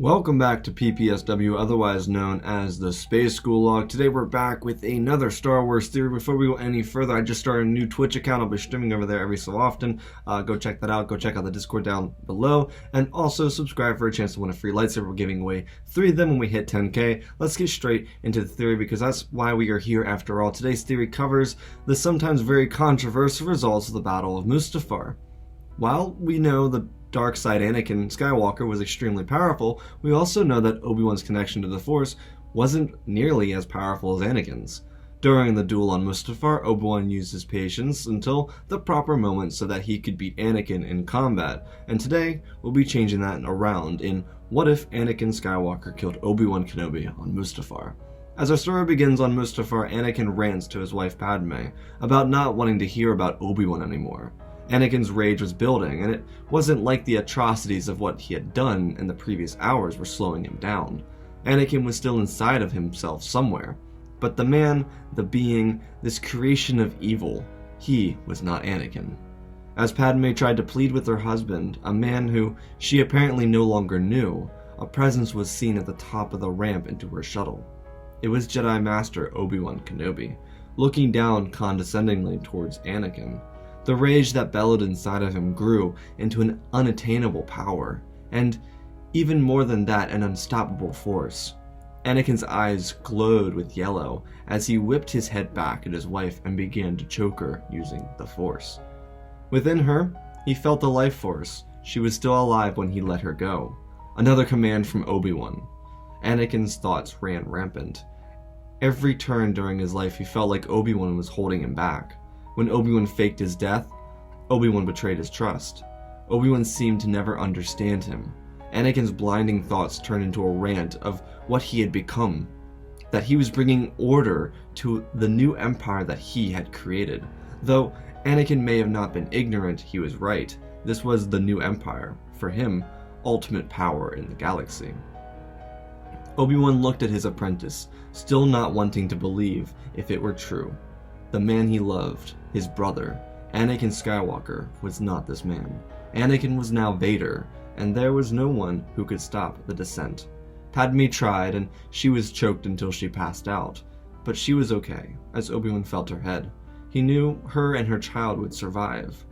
Welcome back to PPSW, otherwise known as the Space School Log. Today we're back with another Star Wars theory. Before we go any further, I just started a new Twitch account. I'll be streaming over there every so often. Go check that out. Go check out the Discord down below. And also subscribe for a chance to win a free lightsaber. We're giving away 3 of them when we hit 10k. Let's get straight into the theory because that's why we are here after all. Today's theory covers the sometimes very controversial results of the Battle of Mustafar. While we know the dark side Anakin Skywalker was extremely powerful, we also know that Obi-Wan's connection to the Force wasn't nearly as powerful as Anakin's. During the duel on Mustafar, Obi-Wan used his patience until the proper moment so that he could beat Anakin in combat, and today we'll be changing that around in What If Anakin Skywalker Killed Obi Wan Kenobi on Mustafar? As our story begins on Mustafar, Anakin rants to his wife Padme about not wanting to hear about Obi-Wan anymore. Anakin's rage was building, and it wasn't like the atrocities of what he had done in the previous hours were slowing him down. Anakin was still inside of himself somewhere. But the man, the being, this creation of evil, he was not Anakin. As Padme tried to plead with her husband, a man who she apparently no longer knew, a presence was seen at the top of the ramp into her shuttle. It was Jedi Master Obi Wan Kenobi, looking down condescendingly towards Anakin. The rage that bellowed inside of him grew into an unattainable power, and even more than that, an unstoppable force. Anakin's eyes glowed with yellow as he whipped his head back at his wife and began to choke her using the Force. Within her, he felt the life force. She was still alive when he let her go. Another command from Obi-Wan. Anakin's thoughts ran rampant. Every turn during his life, he felt like Obi-Wan was holding him back. When Obi-Wan faked his death, Obi-Wan betrayed his trust. Obi-Wan seemed to never understand him. Anakin's blinding thoughts turned into a rant of what he had become, that he was bringing order to the new empire that he had created. Though Anakin may have not been ignorant, he was right. This was the new empire. For him, ultimate power in the galaxy. Obi-Wan looked at his apprentice, still not wanting to believe if it were true. The man he loved, his brother, Anakin Skywalker, was not this man. Anakin was now Vader, and there was no one who could stop the descent. Padme tried, and she was choked until she passed out. But she was okay, as Obi-Wan felt her head. He knew her and her child would survive.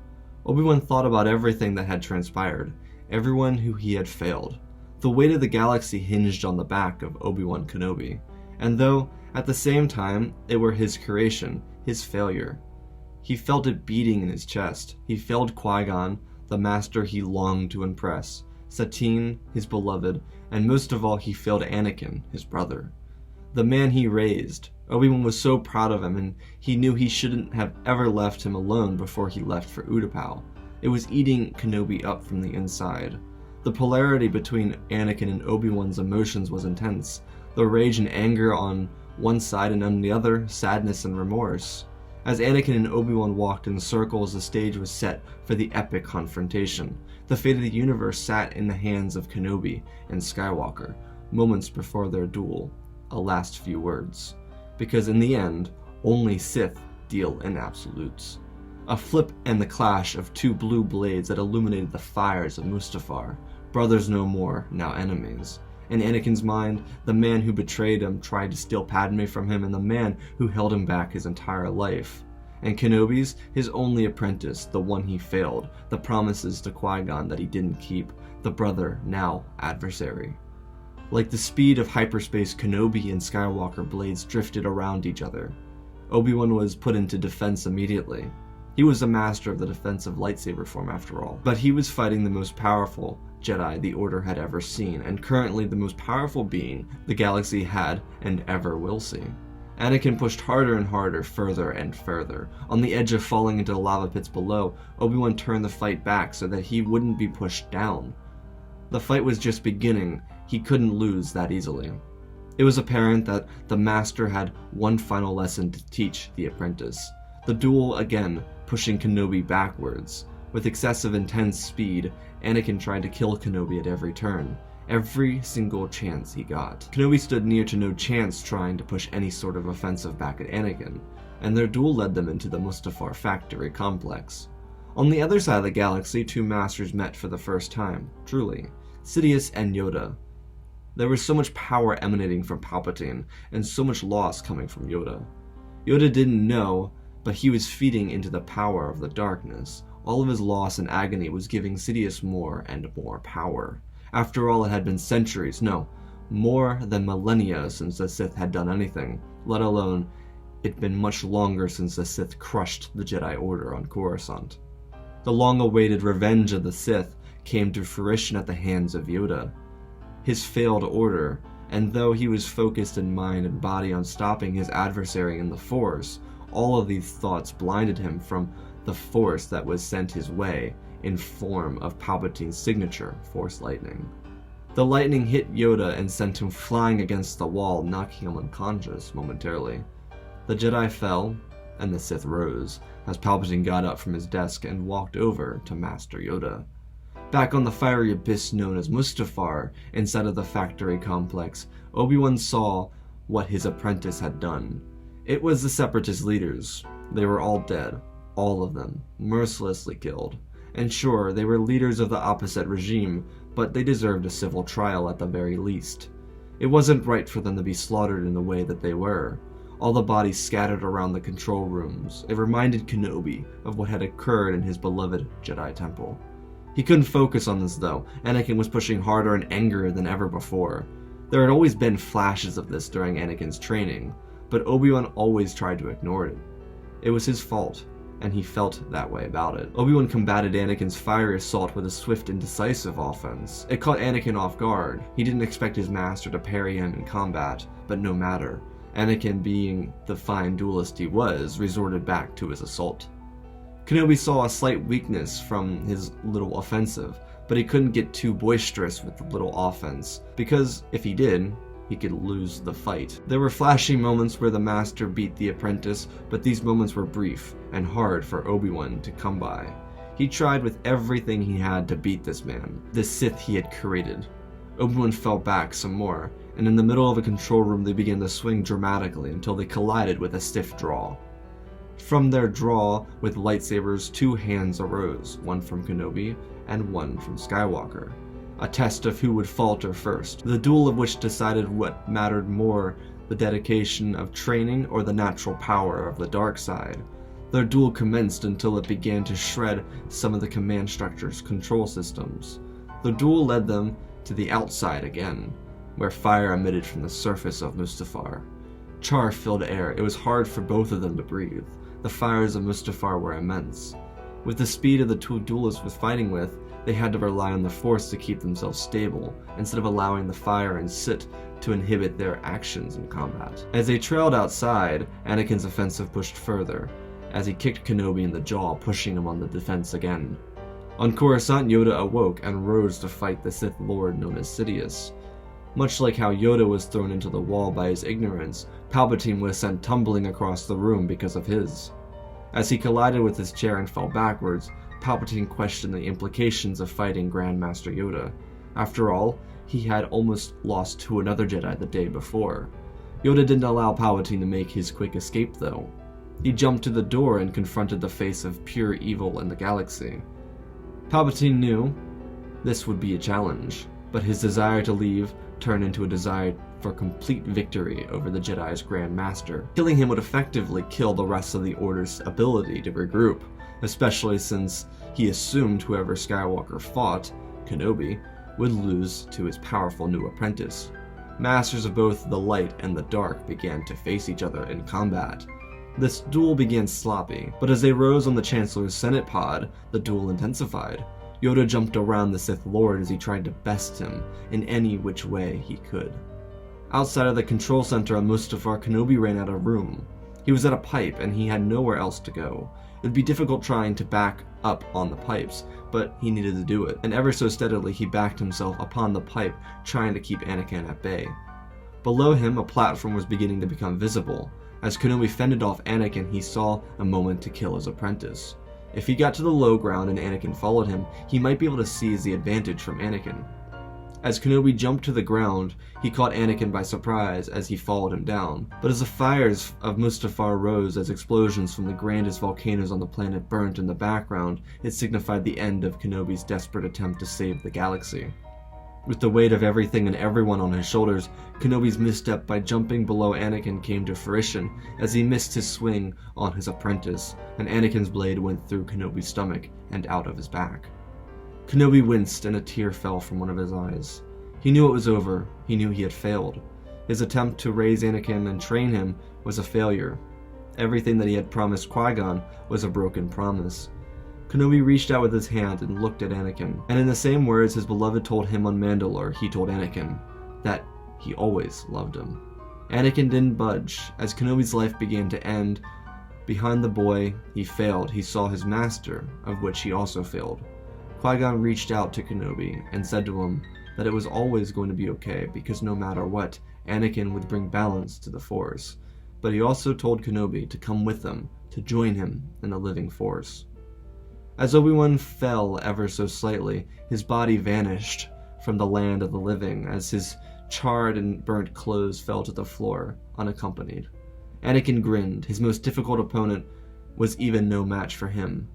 Obi-Wan thought about everything that had transpired, everyone who he had failed. The weight of the galaxy hinged on the back of Obi-Wan Kenobi, and though, at the same time, it were his creation, his failure. He felt it beating in his chest. He failed Qui-Gon, the master he longed to impress, Satine, his beloved, and most of all he failed Anakin, his brother. The man he raised. Obi-Wan was so proud of him, and he knew he shouldn't have ever left him alone before he left for Utapau. It was eating Kenobi up from the inside. The polarity between Anakin and Obi-Wan's emotions was intense. The rage and anger on one side, and on the other, sadness and remorse. As Anakin and Obi-Wan walked in circles, the stage was set for the epic confrontation. The fate of the universe sat in the hands of Kenobi and Skywalker, moments before their duel, a last few words. Because in the end, only Sith deal in absolutes. A flip and the clash of 2 blue blades that illuminated the fires of Mustafar. Brothers no more, now enemies. In Anakin's mind, the man who betrayed him tried to steal Padme from him, and the man who held him back his entire life. And Kenobi's, his only apprentice, the one he failed, the promises to Qui-Gon that he didn't keep, the brother, now adversary. Like the speed of hyperspace, Kenobi and Skywalker blades drifted around each other. Obi-Wan was put into defense immediately. He was a master of the defensive lightsaber form after all, but he was fighting the most powerful Jedi the Order had ever seen, and currently the most powerful being the galaxy had and ever will see. Anakin pushed harder and harder, further and further. On the edge of falling into the lava pits below, Obi-Wan turned the fight back so that he wouldn't be pushed down. The fight was just beginning. He couldn't lose that easily. It was apparent that the master had one final lesson to teach the apprentice. The duel again, pushing Kenobi backwards. With excessive intense speed, Anakin tried to kill Kenobi at every turn, every single chance he got. Kenobi stood near to no chance trying to push any sort of offensive back at Anakin, and their duel led them into the Mustafar factory complex. On the other side of the galaxy, 2 masters met for the first time, truly, Sidious and Yoda. There was so much power emanating from Palpatine, and so much loss coming from Yoda. Yoda didn't know, but he was feeding into the power of the darkness. All of his loss and agony was giving Sidious more and more power. After all, it had been centuries, no, more than millennia since the Sith had done anything, let alone it'd been much longer since the Sith crushed the Jedi Order on Coruscant. The long-awaited revenge of the Sith came to fruition at the hands of Yoda. His failed order, and though he was focused in mind and body on stopping his adversary in the Force, all of these thoughts blinded him from the Force that was sent his way in form of Palpatine's signature, Force Lightning. The lightning hit Yoda and sent him flying against the wall, knocking him unconscious momentarily. The Jedi fell, and the Sith rose, as Palpatine got up from his desk and walked over to Master Yoda. Back on the fiery abyss known as Mustafar, inside of the factory complex, Obi-Wan saw what his apprentice had done. It was the Separatist leaders. They were all dead, all of them, mercilessly killed. And sure, they were leaders of the opposite regime, but they deserved a civil trial at the very least. It wasn't right for them to be slaughtered in the way that they were. All the bodies scattered around the control rooms. It reminded Kenobi of what had occurred in his beloved Jedi Temple. He couldn't focus on this though. Anakin was pushing harder and angrier than ever before. There had always been flashes of this during Anakin's training, but Obi-Wan always tried to ignore it. It was his fault, and he felt that way about it. Obi-Wan combated Anakin's fiery assault with a swift and decisive offense. It caught Anakin off guard. He didn't expect his master to parry him in combat, but no matter. Anakin, being the fine duelist he was, resorted back to his assault. Kenobi saw a slight weakness from his little offensive, but he couldn't get too boisterous with the little offense, because if he did, he could lose the fight. There were flashing moments where the master beat the apprentice, but these moments were brief and hard for Obi-Wan to come by. He tried with everything he had to beat this man, this Sith he had created. Obi-Wan fell back some more, and in the middle of a control room they began to swing dramatically until they collided with a stiff draw. From their draw with lightsabers, two hands arose, one from Kenobi and one from Skywalker. A test of who would falter first, the duel of which decided what mattered more, the dedication of training or the natural power of the dark side. Their duel commenced until it began to shred some of the command structure's control systems. The duel led them to the outside again, where fire emitted from the surface of Mustafar. Char filled air. It was hard for both of them to breathe. The fires of Mustafar were immense. With the speed of the two duelists was fighting with, they had to rely on the Force to keep themselves stable, instead of allowing the fire and soot to inhibit their actions in combat. As they trailed outside, Anakin's offensive pushed further, as he kicked Kenobi in the jaw, pushing him on the defense again. On Coruscant, Yoda awoke and rose to fight the Sith Lord known as Sidious. Much like how Yoda was thrown into the wall by his ignorance, Palpatine was sent tumbling across the room because of his. As he collided with his chair and fell backwards, Palpatine questioned the implications of fighting Grand Master Yoda. After all, he had almost lost to another Jedi the day before. Yoda didn't allow Palpatine to make his quick escape though. He jumped to the door and confronted the face of pure evil in the galaxy. Palpatine knew this would be a challenge, but his desire to leave turned into a desire for complete victory over the Jedi's Grand Master. Killing him would effectively kill the rest of the Order's ability to regroup, especially since he assumed whoever Skywalker fought, Kenobi, would lose to his powerful new apprentice. Masters of both the light and the dark began to face each other in combat. This duel began sloppy, but as they rose on the Chancellor's Senate pod, the duel intensified. Yoda jumped around the Sith Lord as he tried to best him in any which way he could. Outside of the control center on Mustafar, Kenobi ran out of room. He was at a pipe and he had nowhere else to go. It would be difficult trying to back up on the pipes, but he needed to do it, and ever so steadily he backed himself upon the pipe, trying to keep Anakin at bay. Below him, a platform was beginning to become visible. As Kenobi fended off Anakin, he saw a moment to kill his apprentice. If he got to the low ground and Anakin followed him, he might be able to seize the advantage from Anakin. As Kenobi jumped to the ground, he caught Anakin by surprise as he followed him down. But as the fires of Mustafar rose as explosions from the grandest volcanoes on the planet burnt in the background, it signified the end of Kenobi's desperate attempt to save the galaxy. With the weight of everything and everyone on his shoulders, Kenobi's misstep by jumping below Anakin came to fruition as he missed his swing on his apprentice, and Anakin's blade went through Kenobi's stomach and out of his back. Kenobi winced and a tear fell from one of his eyes. He knew it was over. He knew he had failed. His attempt to raise Anakin and train him was a failure. Everything that he had promised Qui-Gon was a broken promise. Kenobi reached out with his hand and looked at Anakin, and in the same words his beloved told him on Mandalore, he told Anakin that he always loved him. Anakin didn't budge. As Kenobi's life began to end, behind the boy, he failed. He saw his master, of which he also failed. Qui-Gon reached out to Kenobi and said to him that it was always going to be okay, because no matter what, Anakin would bring balance to the Force. But he also told Kenobi to come with them, to join him in the living Force. As Obi-Wan fell ever so slightly, his body vanished from the land of the living as his charred and burnt clothes fell to the floor, unaccompanied. Anakin grinned. His most difficult opponent was even no match for him.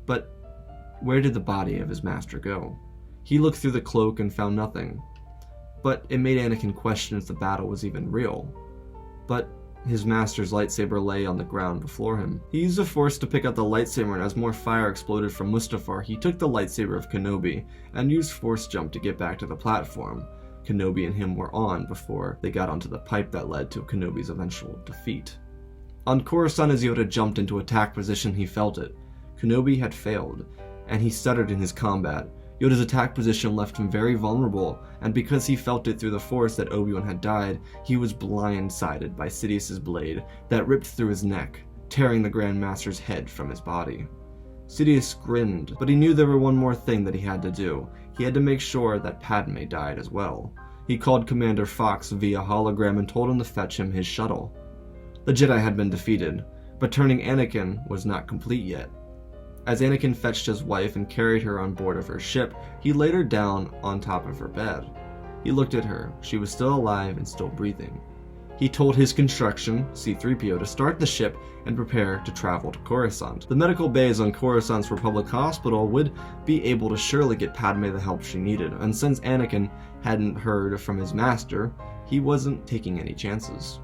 But where did the body of his master go? He looked through the cloak and found nothing. But it made Anakin question if the battle was even real. But his master's lightsaber lay on the ground before him. He used the Force to pick up the lightsaber, and as more fire exploded from Mustafar, he took the lightsaber of Kenobi and used Force jump to get back to the platform Kenobi and him were on before they got onto the pipe that led to Kenobi's eventual defeat. On Coruscant, as Yoda jumped into attack position, he felt it. Kenobi had failed, and he stuttered in his combat. Yoda's attack position left him very vulnerable, and because he felt it through the Force that Obi-Wan had died, he was blindsided by Sidious's blade that ripped through his neck, tearing the Grand Master's head from his body. Sidious grinned, but he knew there were one more thing that he had to do. He had to make sure that Padme died as well. He called Commander Fox via hologram and told him to fetch him his shuttle. The Jedi had been defeated, but turning Anakin was not complete yet. As Anakin fetched his wife and carried her on board of her ship, he laid her down on top of her bed. He looked at her. She was still alive and still breathing. He told his construction, C-3PO, to start the ship and prepare to travel to Coruscant. The medical bays on Coruscant's Republic Hospital would be able to surely get Padme the help she needed, and since Anakin hadn't heard from his master, he wasn't taking any chances.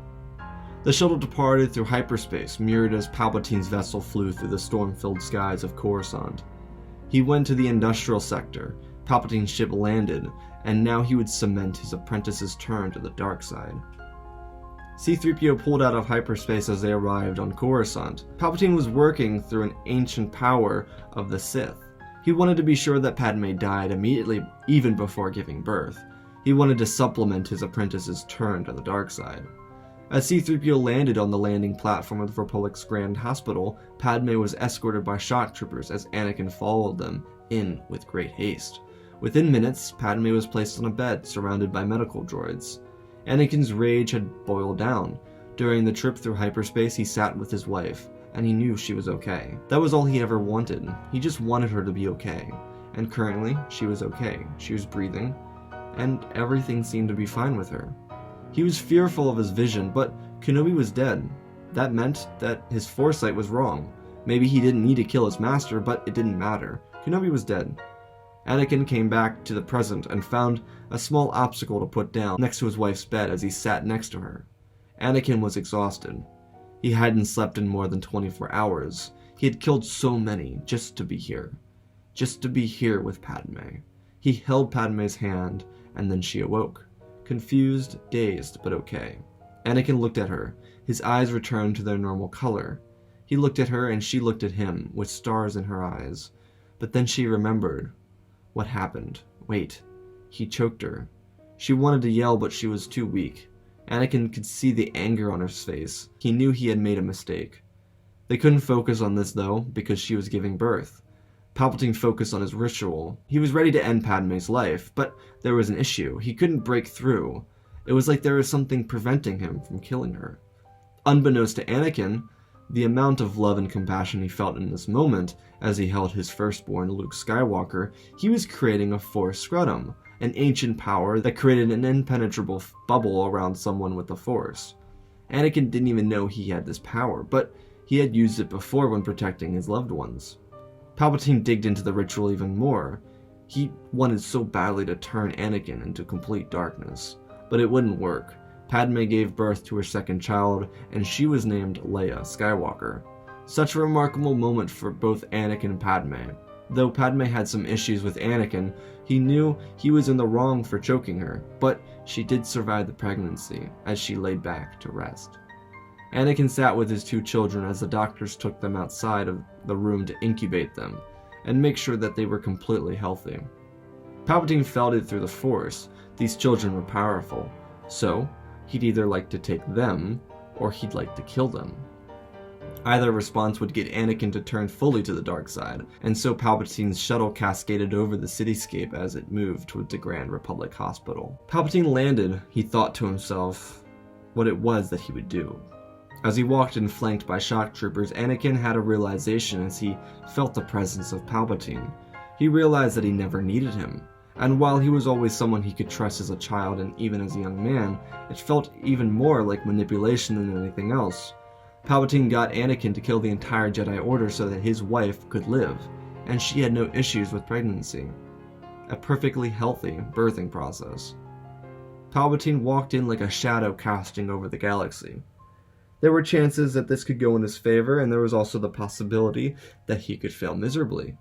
The shuttle departed through hyperspace, mirrored as Palpatine's vessel flew through the storm-filled skies of Coruscant. He went to the industrial sector. Palpatine's ship landed, and now he would cement his apprentice's turn to the dark side. C-3PO pulled out of hyperspace as they arrived on Coruscant. Palpatine was working through an ancient power of the Sith. He wanted to be sure that Padme died immediately, even before giving birth. He wanted to supplement his apprentice's turn to the dark side. As C-3PO landed on the landing platform of the Republic's Grand Hospital, Padme was escorted by shock troopers as Anakin followed them in with great haste. Within minutes, Padme was placed on a bed surrounded by medical droids. Anakin's rage had boiled down. During the trip through hyperspace, he sat with his wife, and he knew she was okay. That was all he ever wanted. He just wanted her to be okay. And currently, she was okay. She was breathing, and everything seemed to be fine with her. He was fearful of his vision, but Kenobi was dead. That meant that his foresight was wrong. Maybe he didn't need to kill his master, but it didn't matter. Kenobi was dead. Anakin came back to the present and found a small obstacle to put down next to his wife's bed as he sat next to her. Anakin was exhausted. He hadn't slept in more than 24 hours. He had killed so many just to be here. Just to be here with Padme. He held Padme's hand, and then she awoke. Confused, dazed, but okay. Anakin looked at her. His eyes returned to their normal color. He looked at her and she looked at him, with stars in her eyes. But then she remembered. What happened? Wait. He choked her. She wanted to yell, but she was too weak. Anakin could see the anger on her face. He knew he had made a mistake. They couldn't focus on this, though, because she was giving birth. Palpatine focused on his ritual. He was ready to end Padme's life, but there was an issue. He couldn't break through. It was like there was something preventing him from killing her. Unbeknownst to Anakin, the amount of love and compassion he felt in this moment, as he held his firstborn Luke Skywalker, he was creating a Force scrotum, an ancient power that created an impenetrable bubble around someone with the Force. Anakin didn't even know he had this power, but he had used it before when protecting his loved ones. Palpatine digged into the ritual even more. He wanted so badly to turn Anakin into complete darkness, but it wouldn't work. Padme gave birth to her second child, and she was named Leia Skywalker. Such a remarkable moment for both Anakin and Padme. Though Padme had some issues with Anakin, he knew he was in the wrong for choking her, but she did survive the pregnancy as she laid back to rest. Anakin sat with his two children as the doctors took them outside of the room to incubate them and make sure that they were completely healthy. Palpatine felt it through the Force. These children were powerful, so he'd either like to take them or he'd like to kill them. Either response would get Anakin to turn fully to the dark side, and so Palpatine's shuttle cascaded over the cityscape as it moved towards the Grand Republic Hospital. Palpatine landed, he thought to himself what it was that he would do. As he walked in flanked by shock troopers, Anakin had a realization as he felt the presence of Palpatine. He realized that he never needed him, and while he was always someone he could trust as a child and even as a young man, it felt even more like manipulation than anything else. Palpatine got Anakin to kill the entire Jedi Order so that his wife could live, and she had no issues with pregnancy. A perfectly healthy birthing process. Palpatine walked in like a shadow casting over the galaxy. There were chances that this could go in his favor, and there was also the possibility that he could fail miserably.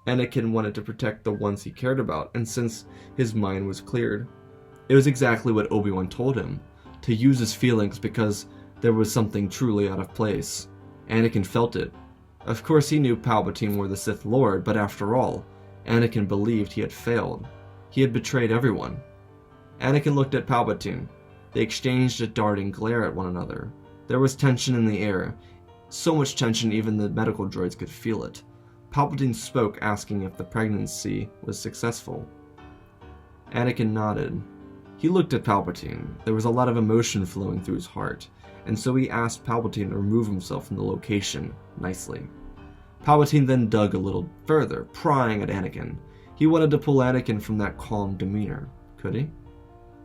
Anakin wanted to protect the ones he cared about, and since his mind was cleared, it was exactly what Obi Wan told him, to use his feelings because there was something truly out of place. Anakin felt it. Of course he knew Palpatine were the Sith Lord, but after all, Anakin believed he had failed. He had betrayed everyone. Anakin looked at Palpatine. They exchanged a darting glare at one another. There was tension in the air. So much tension even the medical droids could feel it. Palpatine spoke, asking if the pregnancy was successful. Anakin nodded. He looked at Palpatine. There was a lot of emotion flowing through his heart, and so he asked Palpatine to remove himself from the location nicely. Palpatine then dug a little further, prying at Anakin. He wanted to pull Anakin from that calm demeanor. Could he?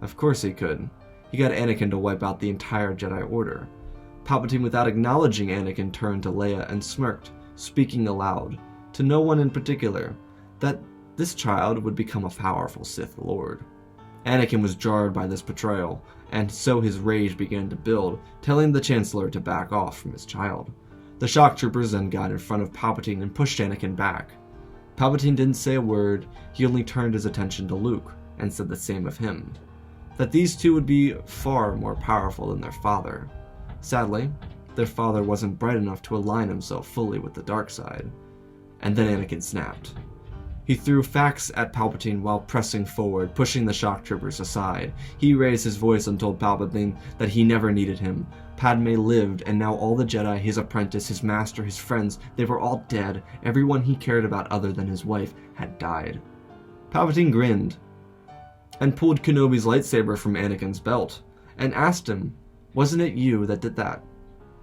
Of course he could. He got Anakin to wipe out the entire Jedi Order. Palpatine, without acknowledging Anakin, turned to Leia and smirked, speaking aloud, to no one in particular, that this child would become a powerful Sith Lord. Anakin was jarred by this betrayal, and so his rage began to build, telling the Chancellor to back off from his child. The shock troopers then got in front of Palpatine and pushed Anakin back. Palpatine didn't say a word, he only turned his attention to Luke, and said the same of him. That these two would be far more powerful than their father. Sadly, their father wasn't bright enough to align himself fully with the dark side. And then Anakin snapped. He threw facts at Palpatine while pressing forward, pushing the shock troopers aside. He raised his voice and told Palpatine that he never needed him. Padme lived, and now all the Jedi, his apprentice, his master, his friends, they were all dead. Everyone he cared about other than his wife had died. Palpatine grinned and pulled Kenobi's lightsaber from Anakin's belt and asked him, "Wasn't it you that did that?"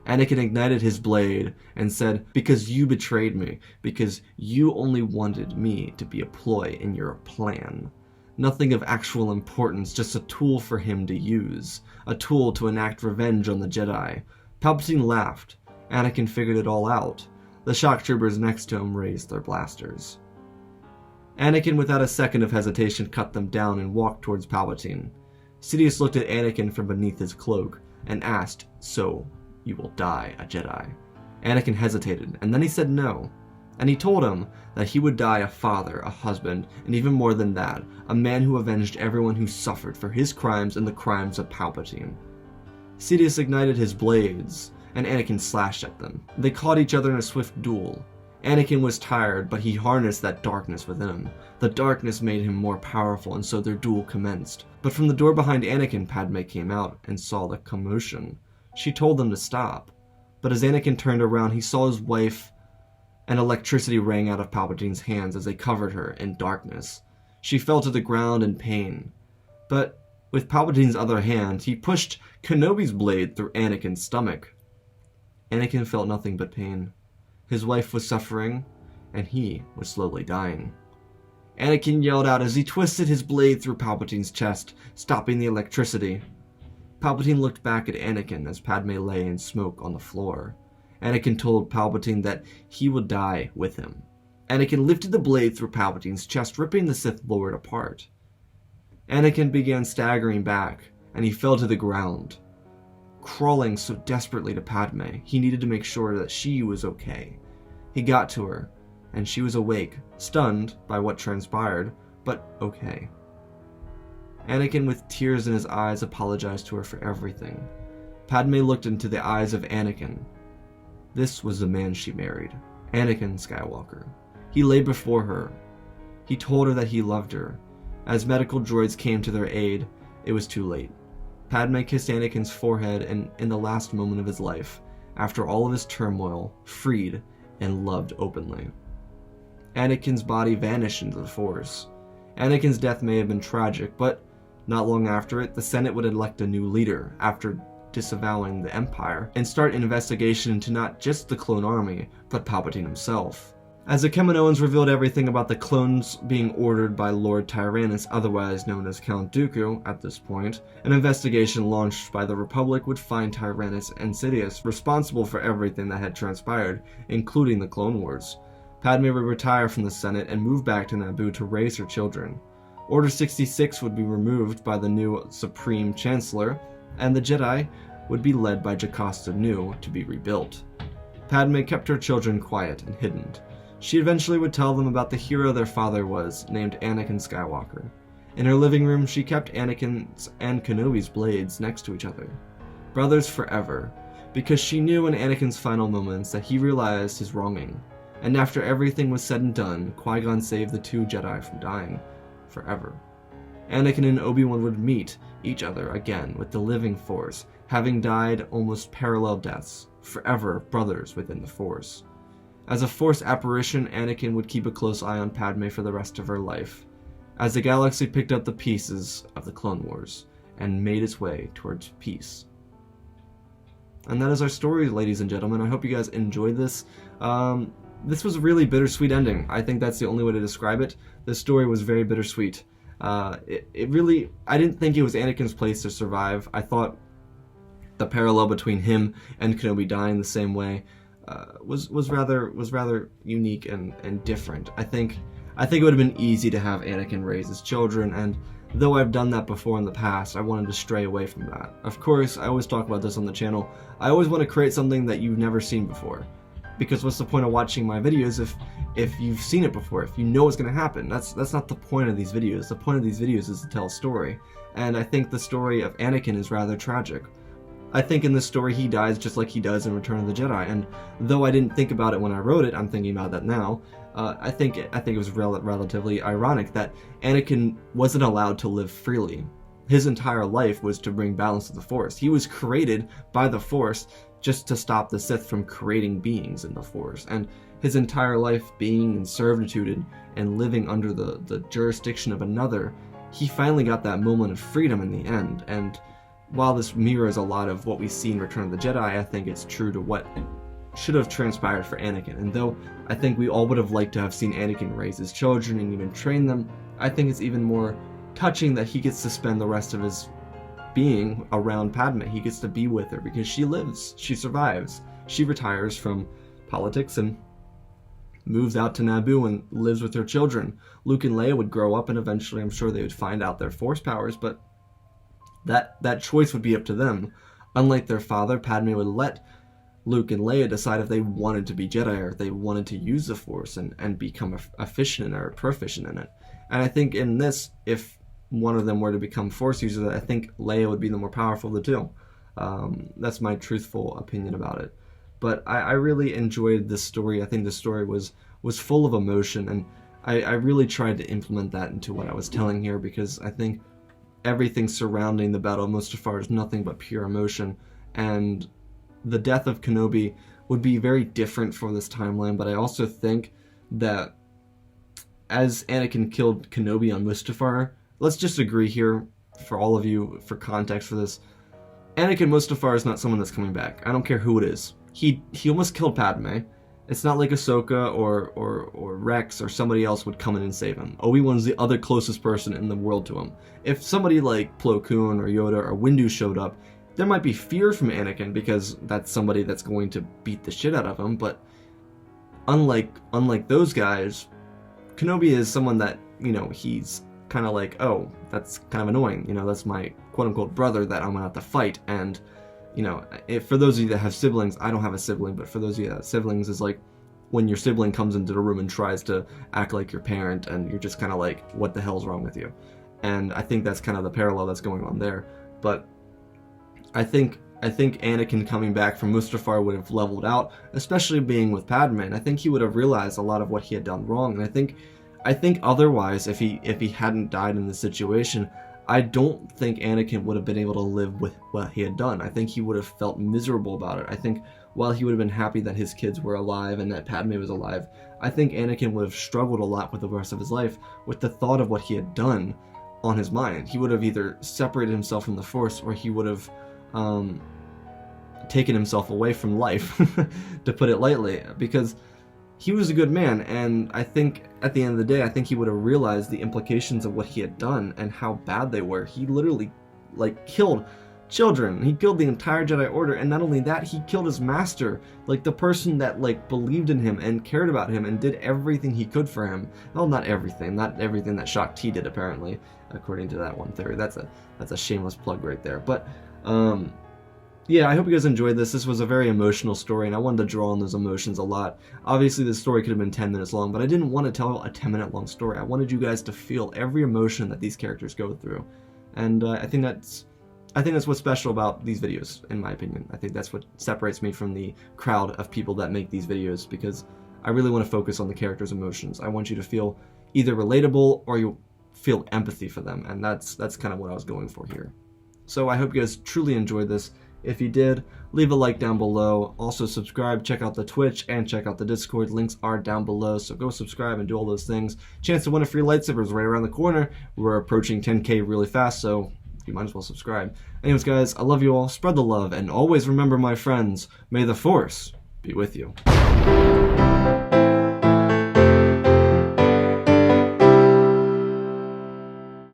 Anakin ignited his blade and said, "Because you betrayed me, because you only wanted me to be a ploy in your plan. Nothing of actual importance, just a tool for him to use, a tool to enact revenge on the Jedi." Palpatine laughed. Anakin figured it all out. The shock troopers next to him raised their blasters. Anakin, without a second of hesitation, cut them down and walked towards Palpatine. Sidious looked at Anakin from beneath his cloak and asked, "So, you will die a Jedi?" Anakin hesitated, and then he said no. And he told him that he would die a father, a husband, and even more than that, a man who avenged everyone who suffered for his crimes and the crimes of Palpatine. Sidious ignited his blades, and Anakin slashed at them. They caught each other in a swift duel. Anakin was tired, but he harnessed that darkness within him. The darkness made him more powerful, and so their duel commenced. But from the door behind Anakin, Padme came out and saw the commotion. She told them to stop. But as Anakin turned around, he saw his wife, and electricity rang out of Palpatine's hands as they covered her in darkness. She fell to the ground in pain. But with Palpatine's other hand, he pushed Kenobi's blade through Anakin's stomach. Anakin felt nothing but pain. His wife was suffering, and he was slowly dying. Anakin yelled out as he twisted his blade through Palpatine's chest, stopping the electricity. Palpatine looked back at Anakin as Padme lay in smoke on the floor. Anakin told Palpatine that he would die with him. Anakin lifted the blade through Palpatine's chest, ripping the Sith Lord apart. Anakin began staggering back, and he fell to the ground, crawling so desperately to Padme. He needed to make sure that she was okay. He got to her, and she was awake, stunned by what transpired, but okay. Anakin, with tears in his eyes, apologized to her for everything. Padme looked into the eyes of Anakin. This was the man she married, Anakin Skywalker. He lay before her. He told her that he loved her. As medical droids came to their aid, it was too late. Padme kissed Anakin's forehead, and in the last moment of his life, after all of his turmoil, freed and loved openly. Anakin's body vanished into the Force. Anakin's death may have been tragic, but not long after it, the Senate would elect a new leader after disavowing the Empire and start an investigation into not just the clone army, but Palpatine himself. As the Kaminoans revealed everything about the clones being ordered by Lord Tyrannus, otherwise known as Count Dooku at this point, an investigation launched by the Republic would find Tyrannus and Sidious responsible for everything that had transpired, including the Clone Wars. Padme would retire from the Senate and move back to Naboo to raise her children. Order 66 would be removed by the new Supreme Chancellor, and the Jedi would be led by Jocasta Nu to be rebuilt. Padme kept her children quiet and hidden. She eventually would tell them about the hero their father was, named Anakin Skywalker. In her living room, she kept Anakin's and Kenobi's blades next to each other. Brothers forever, because she knew in Anakin's final moments that he realized his wronging. And after everything was said and done, Qui-Gon saved the two Jedi from dying forever. Anakin and Obi Wan would meet each other again with the living Force, having died almost parallel deaths, forever brothers within the Force. As a Force apparition, Anakin would keep a close eye on Padme for the rest of her life, as the galaxy picked up the pieces of the Clone Wars and made its way towards peace. And that is our story, ladies and gentlemen. I hope you guys enjoyed this. This was a really bittersweet ending. I think that's the only way to describe it. This story was very bittersweet. I didn't think it was Anakin's place to survive. I thought the parallel between him and Kenobi dying the same way was rather unique and different. I think it would have been easy to have Anakin raise his children, and though I've done that before in the past, I wanted to stray away from that. Of course, I always talk about this on the channel. I always want to create something that you've never seen before, because what's the point of watching my videos if you've seen it before, if you know what's going to happen? That's not the point of these videos. The point of these videos is to tell a story, and I think the story of Anakin is rather tragic. I think in this story he dies just like he does in Return of the Jedi, and though I didn't think about it when I wrote it, I'm thinking about that now. I think it was relatively ironic that Anakin wasn't allowed to live freely. His entire life was to bring balance to the Force. He was created by the Force just to stop the Sith from creating beings in the Force, and his entire life being in servitude and living under the jurisdiction of another, he finally got that moment of freedom in the end. And while this mirrors a lot of what we see in Return of the Jedi, I think it's true to what should have transpired for Anakin. And though I think we all would have liked to have seen Anakin raise his children and even train them, I think it's even more touching that he gets to spend the rest of his being around Padme. He gets to be with her because she lives, she survives. She retires from politics and moves out to Naboo and lives with her children. Luke and Leia would grow up, and eventually I'm sure they would find out their Force powers, but that choice would be up to them. Unlike their father, Padme would let Luke and Leia decide if they wanted to be Jedi or if they wanted to use the Force and become efficient or proficient in it. And I think in this, if one of them were to become Force users, I think Leia would be the more powerful of the two. That's my truthful opinion about it. But I really enjoyed this story. I think the story was full of emotion, and I really tried to implement that into what I was telling here, because I think everything surrounding the Battle of Mustafar is nothing but pure emotion, and the death of Kenobi would be very different for this timeline. But I also think that as Anakin killed Kenobi on Mustafar, let's just agree here, for all of you, for context for this, Anakin Mustafar is not someone that's coming back. I don't care who it is. He almost killed Padme. It's not like Ahsoka or Rex or somebody else would come in and save him. Obi-Wan's the other closest person in the world to him. If somebody like Plo Koon or Yoda or Windu showed up, there might be fear from Anakin because that's somebody that's going to beat the shit out of him, but unlike those guys, Kenobi is someone that, you know, he's kind of like, oh, that's kind of annoying, you know, that's my quote-unquote brother that I'm gonna have to fight. And, you know, for those of you that have siblings, I don't have a sibling, but for those of you that have siblings, is like when your sibling comes into the room and tries to act like your parent, and you're just kind of like, what the hell's wrong with you? And I think that's kind of the parallel that's going on there. But I think Anakin coming back from Mustafar would have leveled out, especially being with Padme. And I think he would have realized a lot of what he had done wrong. And I think otherwise, if he hadn't died in this situation, I don't think Anakin would have been able to live with what he had done. I think he would have felt miserable about it. I think while he would have been happy that his kids were alive and that Padme was alive, I think Anakin would have struggled a lot with the rest of his life with the thought of what he had done on his mind. He would have either separated himself from the Force, or he would have taken himself away from life, to put it lightly, because he was a good man. And I think at the end of the day, I think he would have realized the implications of what he had done and how bad they were. He literally like killed children. He killed the entire Jedi Order, and not only that, he killed his master, like the person that like believed in him and cared about him and did everything he could for him. Well, not everything that Shakti did, apparently, according to that one theory. That's a shameless plug right there. But yeah, I hope you guys enjoyed this. This was a very emotional story, and I wanted to draw on those emotions a lot. Obviously, this story could have been 10 minutes long, but I didn't want to tell a 10-minute long story. I wanted you guys to feel every emotion that these characters go through, and I think that's what's special about these videos, in my opinion. I think that's what separates me from the crowd of people that make these videos, because I really want to focus on the characters' emotions. I want you to feel either relatable or you feel empathy for them, and that's kind of what I was going for here. So I hope you guys truly enjoyed this. If you did, leave a like down below. Also subscribe, check out the Twitch, and check out the Discord. Links are down below, so go subscribe and do all those things. Chance to win a free lightsaber is right around the corner. We're approaching 10K really fast, so you might as well subscribe. Anyways, guys, I love you all. Spread the love, and always remember, my friends, may the Force be with you.